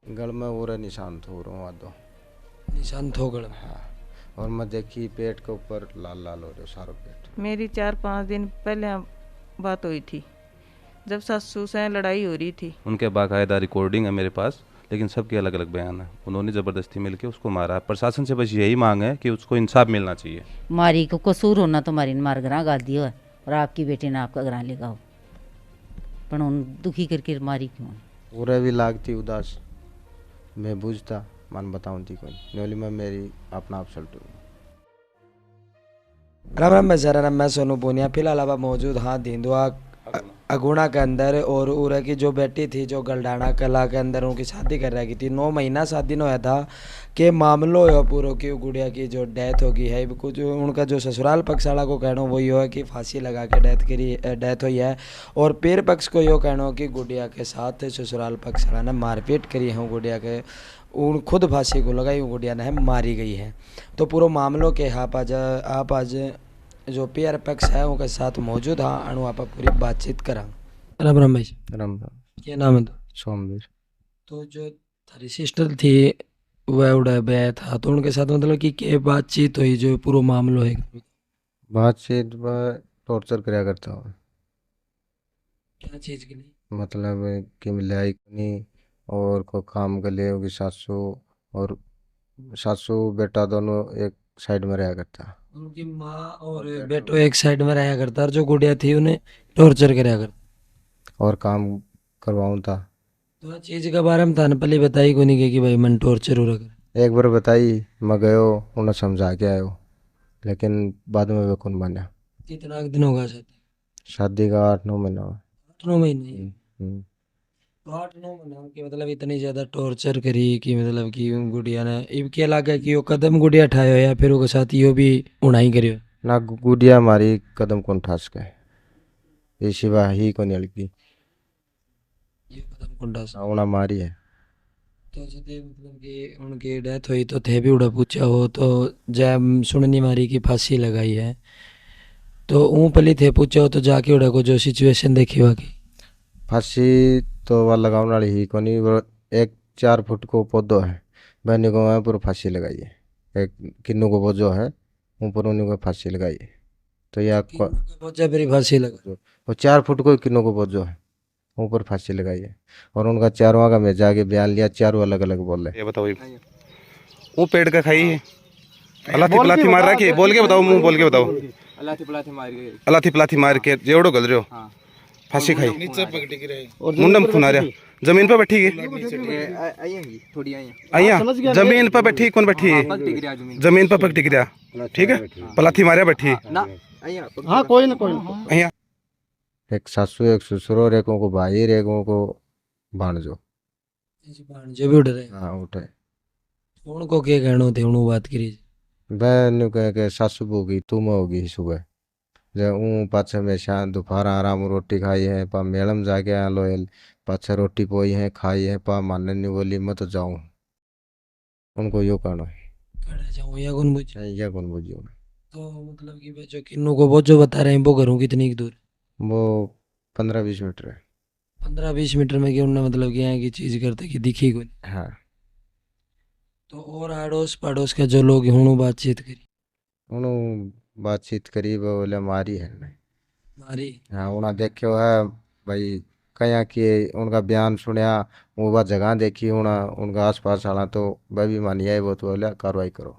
गल में पूरा निशान थो रहा हूँ। निशान थो गल में? हाँ, और मैं देखी पेट के ऊपर लाल लाल हो रहे सारो पेट। मेरी 4-5 दिन पहले बात हुई थी जब सासू से लड़ाई हो रही थी। उनके बाकायदा रिकॉर्डिंग है मेरे पास, लेकिन सबके अलग अलग बयान है। उन्होंने ज़बरदस्ती मिलके उसको मारा। प्रशासन से बस यही मांग है कि उसको इंसाफ मिलना चाहिए। मारी को कसूर होना तो मारी ने मार गरा गाल दियो है और आपकी बेटी ने आपका गरा लेगा हो, पर उन दुखी करके मारी क्यों? पूरे भी लागती उदास मैं बुझता मन बताऊँ थी कोई नोली में मेरी अपना आप सल्टू। राम राम मैं मैं सोनू पूनिया। फिलहाल अब मौजूद हाँ धींदुआ अगुणा के अंदर, और उरा की जो बेटी थी जो गलडाना कला के अंदर उनकी शादी कर रखी थी। 9 महीना शादी नहीं होया था कि मामलो है पूरा की गुड़िया की जो डेथ होगी है। कुछ उनका जो ससुराल पक्ष वाला को कहना वो यो है कि फांसी लगा के डेथ हुई है, और पेड़ पक्ष को यो कहना कि गुड़िया के साथ ससुराल पक्ष वाला ने मारपीट करी है गुड़िया के, उन खुद फांसी को लगाई गुड़िया ने मारी गई है। तो पूरा मामलों के आप आज जो पीआर पक्ष है उनके साथ मौजूद हाँ अणु आप पूरी बातचीत करा। राम राम भाई। राम क्या नाम है? तो सोमवीर। तो जो थारी सिस्टर थी वह उड़ा बया था, तो उनके साथ मतलब कि क्या बातचीत हुई जो पूरा मामलो है? बातचीत में टॉर्चर कराया करता हूँ। क्या चीज़ के लिए? मतलब कि मिलाई नहीं और को काम कर ले होगी सासू और सासू बेटा दोनों एक साइड में रहा करता। उनकी माँ और बेटो एक साइड में रहा करता, और जो गुड़िया थी उन्हें टॉर्चर कराया करता और काम करवाऊँ था। तो चीज़ के बारे में थाने पहले बताई को नहीं कि भाई मन टॉर्चर हो रहा? एक बार बताई मैं गयो उन्हें समझा के आयो, लेकिन बाद में वे कौन माना। कितना दिन होगा शादी? शादी का 8-9 महीना हुआ। 8-9 महीने? हम्म। तो 8-9 महीने की मतलब इतनी ज़्यादा टॉर्चर करी कि मतलब कि गुड़िया ने इब क्या लगा कि वो कदम गुड़िया ठायो या फिर उसके साथ यो भी उड़ाई करियो? ना गुड़िया मारी कदम कौन ठास के ये शिवा ही को लड़की ये कदम कुंडा सा उन्हें मारी है। तो जैसे मतलब कि उनकी डेथ हुई तो थे भी उड़ा पूछा हो तो जब सुननी मारी की फांसी लगाई है तो ऊँ पली थे पूछा हो तो जाके उड़ा को जो सिचुएशन देखी हुआ की फांसी तो वह लगाने वाली ही को नहीं। वो एक 4 फुट को पौधो है बहनी को वहाँ पर फांसी लगाई है। एक किन्नू को बोझो है ऊपर उन्हीं को फांसी लगाई है। तो यह पहुंचा फिर फांसी लगा? वो 4 फुट को किन्नू को बोझो है ऊपर फांसी लगाई है। और उनका चारों का मैं जाके बयान लिया, चारों अलग अलग बोल रहे। ये बताओ, वो पेड़ का खाई है, अलाथी पलाथी मार रखी है, बोल के बताओ, मुंह बोल के बताओ। अलाथी पलाथी मार के अलाथी पलाथी मार के जेवड़ो गल रहे हो, हाँ फांसी खाई, नीचे पकड़ी के रहे मुंडम खून आ रहा, जमीन पर बैठी है, आएंगी थोड़ी आई आइया जमीन पर बैठी, कौन बैठी है? पकड़ी गिरा जमीन जमीन पर पक टिक रहा, ठीक है, पलाथी मारे बैठी, ना आइया हाँ कोई ना कोई आइया। एक सासू एक ससुर और एक को भाई एक को भाणजो। जो भी उड़ रहे हाँ उठे उनको क्या कहना थे उन्होंने बात करी? बहन कह के सासू होगी तुम होगी सुबह जब पाछे में शाम दोपहर आराम रोटी खाई है पा मेलम जाके आ लोयल पाछे रोटी पोई है खाई है पा मानने नहीं बोली मैं तो जाऊँ। उनको यो कहना है खड़ा जाऊँ या कौन बुझ? या कौन बुझियो। तो मतलब कि भाई जो किन्नू को वो जो बता रहे हैं वो घरों कितनी की दूर? वो 15-20 मीटर है। 15-20 मीटर में कि उन्होंने मतलब कि यहाँ की चीज़ करते कि दिखी को नहीं? हाँ तो और अड़ोस पड़ोस के जो लोग हैं उन्होंने बातचीत करी? उन्होंने बातचीत करी वो बोले मारी है नहीं मारी? हाँ उन्हें देखो है भाई कहीं कि उनका बयान सुनया वो बात जगह देखी उन्हें उनका आस पास आना तो वह भी मानिया है वो तो बोले कार्रवाई करो।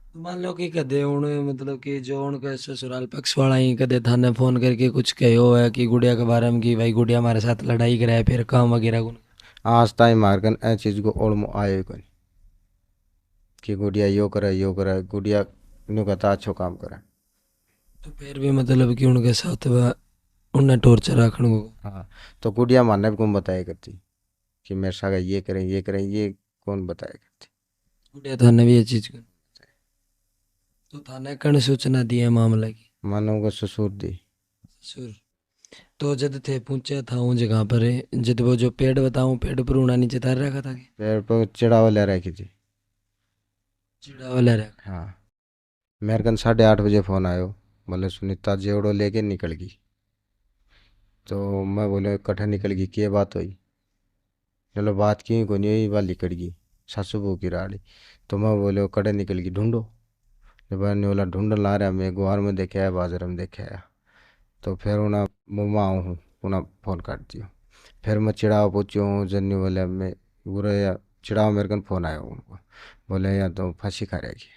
तो मान लो कि कदे उन्हें मतलब कि जो उनका ससुराल पक्ष वाला ही कदे थाने फोन करके कुछ कहो है कि गुड़िया के बारे में कि भाई गुड़िया हमारे साथ लड़ाई कराए फिर काम वगैरह को? आज ताई मारकन ए चीज को ओढ़ आए कोई कि गुड़िया यो करे गुड़िया नु कहता अच्छो काम करे। तो फिर भी मतलब कि उनके साथ वह उन्हें टॉर्चर रखने को? हाँ तो गुड़िया मानने भी कौन बताया करती कि मेरे साथ ये करें ये कौन बताया करती। गुड़िया थाने भी ये चीज़ को? तो थाने कण सूचना दी है मामला की? मानो को ससुर दी। ससुर? तो जब थे पूछा था उन जगह पर जब वो जो पेड़ बताऊं पेड़ पर उड़ा नीचे तार रखा था कि पेड़ पर चिड़ावा ले रखी थी। चिड़ा वाला रखा? हाँ मेरे कन 8:30 बजे फ़ोन आयो बोले सुनीता जेवड़ो लेके निकल गई। तो मैं बोले कट्ठा निकल गई क्या बात हुई। चलो बात की को नहीं वाली निकल गई सासू बहू की राड़ी। तो मैं बोले वो कड़े निकल गई ढूंढो। जब मैंने बोला ढूंढ ला रहा मैं गुआर में देखे आया बाजार में देखे आया। तो फिर उन्हें मम्मा आऊँ हूँ उन्हें फ़ोन काट दियो। फिर मैं चिड़ाव पूछ्यो हूँ जन्नी बोले मैं बुरे या चिड़ाव मेरे कन फ़ोन आया उनको बोले या तो फांसी खा रहेगी।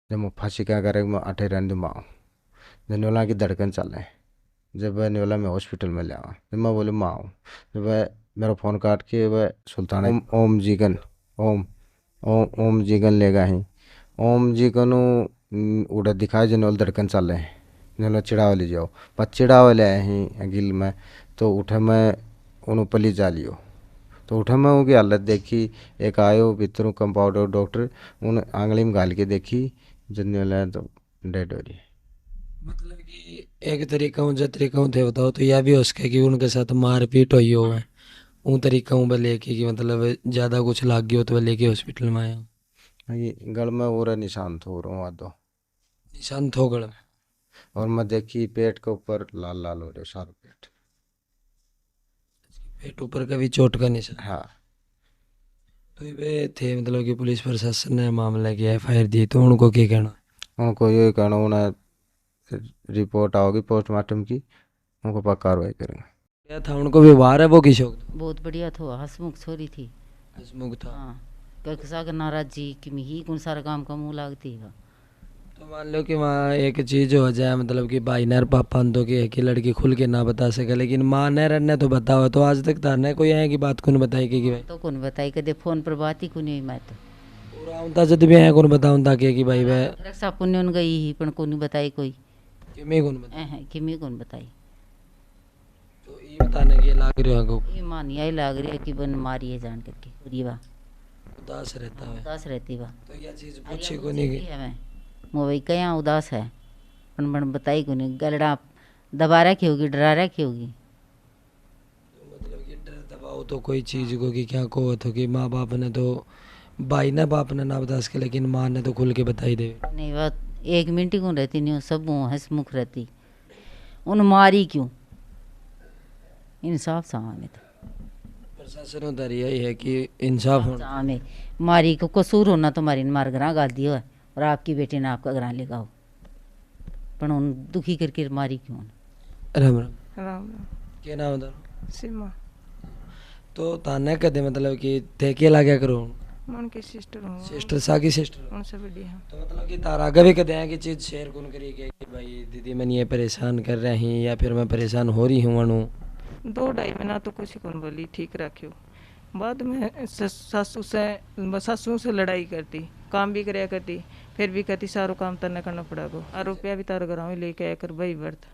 जब मैं फांसी क्या करेगी मैं अठे रहने माँ जन्नी बोला की धड़कन चल है। जब वह बोला मैं हॉस्पिटल में ले आवा जब मैं बोले माँ आऊँ जब वह मेरा फ़ोन काट के वह सुल्तान ओम जीगन ओम जीगन ले गए हैं। ओम जीगन उड़ा दिखाए जन वाल धड़कन चल रहे हैं जन चिड़ाव ले जाओ पर चिड़ाव ले आए हैं गिल में। तो उठे मैं उन्होंने पली जा लियो। तो उठे मैं उनकी हालत देखी एक आयो भीतर कंपाउंडर डॉक्टर उन आंगली में गाल के देखी जन वाला तो डेड हो रही। मतलब कि एक तरीका जो तरीका थे बताओ तो यह भी हो सके कि उनके साथ मारपीट हुई हो है उन तरीका वह लेके कि मतलब ज़्यादा कुछ लाग गया हो तो वह लेके हॉस्पिटल में आया। ये गल में हो रहा निशान थो रहा हूँ दो निशान थोगड़ में और मैं देखी पेट के ऊपर लाल लाल हो रहे सारा पेट। पेट ऊपर का भी चोट का निशान। हाँ तो ये थे मतलब कि पुलिस प्रशासन ने मामला की FIR दी तो उनको क्या कहना। उनको ये कहना उन्हें रिपोर्ट आओगी पोस्टमार्टम की उनको पक्का कार्रवाई करेंगे। क्या था उनको व्यवहार है वो की शौक बहुत बढ़िया था हंसमुख छोरी थी। हसमुख था। हाँ कसा नाराज जी कि ही कौन सारा काम का मुँह लागती है। तो मान लो कि वहाँ एक चीज़ हो जाए मतलब कि भाई ने और पापा ने तो कि लड़की खुल के ना बता सके लेकिन माँ ने रन्ने तो बताओ तो आज तक तारने कोई है कि बात कौन बताई कि भाई तो कौन बताई कदे फोन पर बात ही कौन हुई मैं तो पूरा उनता जब भी है कौन बताऊँ था कि भाई वह रक्षा पुण्य उन गई ही पण कौन बताई कोई कि मैं कौन बताई किमी कौन बताई। तो ये बताने के लाग रहे हो ये मानी आई लाग रही है कि बन मारी है जान करके पूरी बा उदास रहता है उदास रहती बा। तो यह चीज़ पूछी को नहीं गई मैं मोबाइल कया उदास है पण बन बताई को नहीं गलड़ा दबा रखी होगी डरा रखी होगी। मतलब कि डर दबाओ तो कोई चीज़ को कि क्या को तो कि माँ बाप ने तो भाई ने बाप ने ना बता सके लेकिन माँ ने तो खुल के बताई दे नहीं बात 1 मिनट क्यों रहती नहीं सब हंसमुख रहती उन मारी क्यों इंसाफ सामने तो प्रशासन उधर यही है कि इंसाफ होना सामने मारी को कसूर होना तुम्हारी मार गरा गाल दियो है और आपकी बेटी ने आपका गरा ले गाओ पण उन दुखी करके मारी क्यों। राम राम राम राम क्या नाम उधर सीमा तो ताने कदे मतलब कि थे के लाग्या करो मैं उनकी सिस्टर हूँ सिस्टर सागी सिस्टर उनसे बड़ी है। तो मतलब कि तारा आगे भी कदे हैं कि चीज़ शेयर कौन करी कि भाई दीदी मैंने ये परेशान कर रही हैं या फिर मैं परेशान हो रही हूँ अनु 2-2.5 महीना तो कुछ कौन बोली ठीक रखियो बाद में सासू से लड़ाई करती काम भी कराया करती फिर भी कहती सारो काम तन्ने करना पड़ा गो और रुपया भी तारो घर लेके आया कर भाई वर्त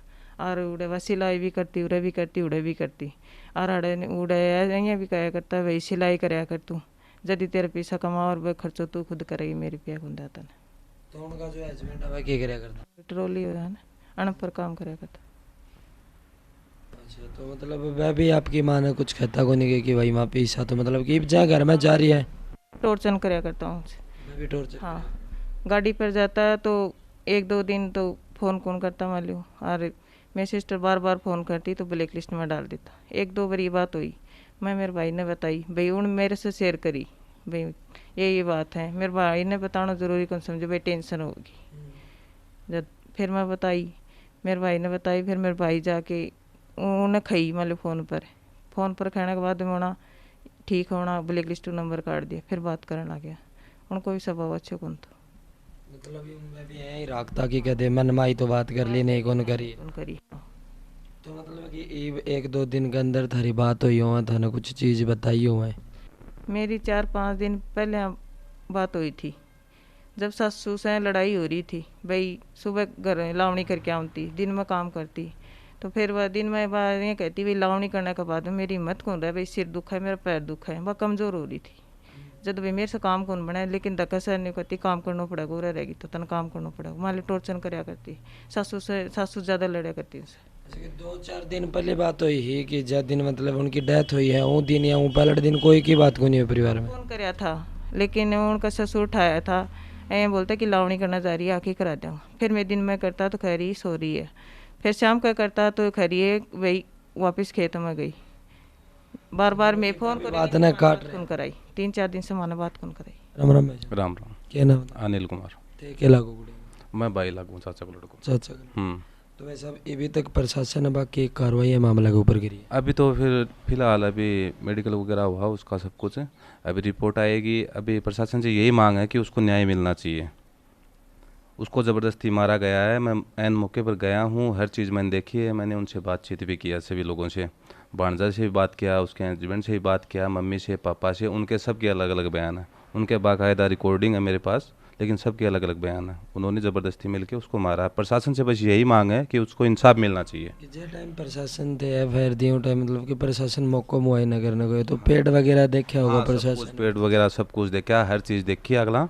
और उड़े वह सिलाई भी करती उड़े भी करती उड़े भी करती और उड़े यहाँ भी कहा करता वही सिलाई कराया कर तू जदि तेरे पैसा कमा और वह खर्चो तू खुद करेगी मेरे रुपया कौन देता ने। तो उनका जो हस्बैंड है वह क्या कराया करता ट्रोली हो है ना अन पर काम कराया करता। अच्छा तो मतलब वह भी आपकी माँ ने कुछ कहता को नहीं कि भाई माँ पैसा तो मतलब कि जहाँ घर में जा रही है टॉर्चर कराया करता हूँ वह भी टॉर्चर हाँ गाड़ी पर जाता है तो 1-2 दिन तो फ़ोन कौन करता मान लो और मेरी सिस्टर बार बार फ़ोन करती तो ब्लैक लिस्ट में डाल देता। 1-2 बार ये बात हुई मैं मेरे भाई ने बताई भाई उन मेरे से शेयर करी भाई ये बात है मेरे भाई ने बताना ज़रूरी कौन समझो भाई टेंशन होगी जब फिर मैं बताई मेरे भाई ने बताई फिर मेरे भाई जाके उन्हें खई मान लो फ़ोन पर खाने के बाद में ठीक होना ब्लैक लिस्ट नंबर काट दिया फिर बात करने लग गया उनको भी स्वभाव अच्छे कौन था मतलब मैं भी यही रखता कि कदे मन माई तो बात कर ली नहीं कौन करी तो मतलब कि 1-2 दिन के अंदर थारी बात हुई हो थाने कुछ चीज़ बताई हो है मेरी 4-5 दिन पहले बात हुई थी जब सासू से लड़ाई हो रही थी भाई सुबह घर लावनी करके आती दिन में काम करती तो फिर वह दिन में बात ये कहती भाई लावनी करने के बाद मेरी हिम्मत कौन रहा भाई सिर दुखा है मेरा पैर दुखा है वह कमज़ोर हो रही थी जब भाई मेरे से काम कौन बनाए लेकिन धक्का से नहीं करती काम करना पड़ेगा वो रहेगी तो तन काम करना पड़ेगा मान ली टॉर्चर कराया करती सासू ज़्यादा लड़ा करती उनसे। 2-4 दिन पहले बात हुई ही कि जब दिन मतलब उनकी डेथ हुई है वो दिन या वो पहले दिन कोई की बात को नहीं है परिवार में फोन कराया था लेकिन उनका ससुर उठाया था ऐ बोलता कि लावनी करना जा रही है आके करा दूँ फिर मैं दिन में करता तो कह रही सो रही है फिर शाम का करता तो खरी है वही वापस खेत में गई बार बार मैं फोन कर बात ने काट कौन कराई 3-4 दिन से माने बात कौन कराई। राम राम भाई राम राम। क्या नाम था? अनिल कुमार। ते के लागू गुड़िया मैं भाई लागू चाचा को लड़को। चाचा हम्म। तो वैसे अब अभी तक प्रशासन ने बाकी कार्रवाई है मामला के ऊपर करी है? अभी तो फिलहाल अभी मेडिकल वगैरह हुआ उसका सब कुछ है, अभी रिपोर्ट आएगी। अभी प्रशासन से यही मांग है कि उसको न्याय मिलना चाहिए। उसको ज़बरदस्ती मारा गया है। मैं ऐन मौके पर गया हूँ, हर चीज़ मैंने देखी है। मैंने उनसे बातचीत भी किया, सभी लोगों से, भांजा से भी बात किया, उसके हस्बैंड से भी बात किया, मम्मी से, पापा से। उनके सबके अलग अलग बयान है, उनके बाकायदा रिकॉर्डिंग है मेरे पास, लेकिन सबके अलग अलग बयान है। उन्होंने ज़बरदस्ती मिलके उसको मारा। प्रशासन से बस यही मांग है कि उसको इंसाफ मिलना चाहिए। कि जे टाइम प्रशासन थे एफआईआर दी टाइम मतलब कि प्रशासन मौको मुआयना करने को तो पेड़ वगैरह देखा होगा हाँ, सब कुछ, प्रशासन? पेड़ वगैरह सब कुछ देखा, हर चीज़ देखी, अगला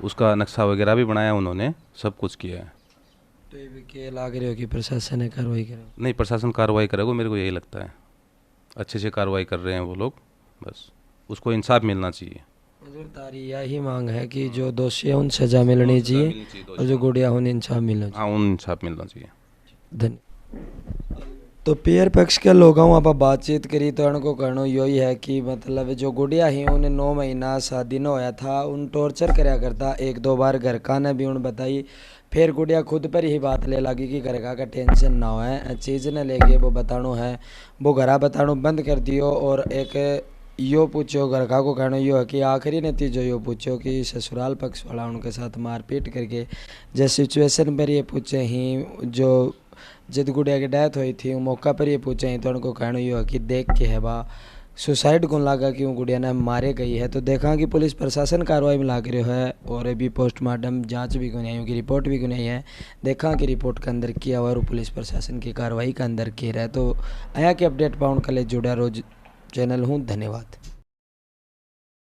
उसका नक्शा वगैरह भी बनाया उन्होंने, सब कुछ किया है। तो ये भी के लाग रहे हो कि प्रशासन ने कार्रवाई करे? नहीं, प्रशासन कार्रवाई करेगा, मेरे को यही लगता है। अच्छे से कार्रवाई कर रहे हैं वो लोग, बस उसको इंसाफ मिलना चाहिए। हजूर तारी यही मांग है कि जो दोषी है उन सजा मिलनी चाहिए और जो गुड़िया उन्हें इंसाफ मिलना चाहिए। हाँ, उन इंसाफ मिलना चाहिए। धन्यवाद। तो पेयर पक्ष के लोगों आप बातचीत करी तो उनको कहना यही है कि मतलब जो गुड़िया ही उन्हें 9 महीना शादी न होया था, उन टॉर्चर करया करता। 1-2 बार घर का ने भी उन बताई, फिर गुड़िया खुद पर ही बात ले लगी कि घर का टेंशन ना हो चीज़ ने लेके वो बतानो है, वो घरा बतानो बंद कर दियो। और एक यो पूछो घर का को कहना यो है कि आखिरी नतीजो यो पूछो कि ससुराल पक्ष वाला उनके साथ मारपीट करके जिस सिचुएशन पर ये पूछे ही जो जिद गुड़िया की डेथ हुई थी वो मौका पर ये पूछे ही तो उनको कहना यो है कि देख के है बा सुसाइड को लगा कि वो गुड़िया ने मारे गई है। तो देखा कि पुलिस प्रशासन कार्रवाई में लाग रही है और अभी पोस्टमार्टम जांच भी को नहीं आई, उनकी रिपोर्ट भी को नहीं है। देखा कि रिपोर्ट के अंदर किया हुआ और पुलिस प्रशासन की कार्रवाई के अंदर किया है। तो आया कि अपडेट पाउंड कले जुड़ा रोज चैनल हूँ। धन्यवाद।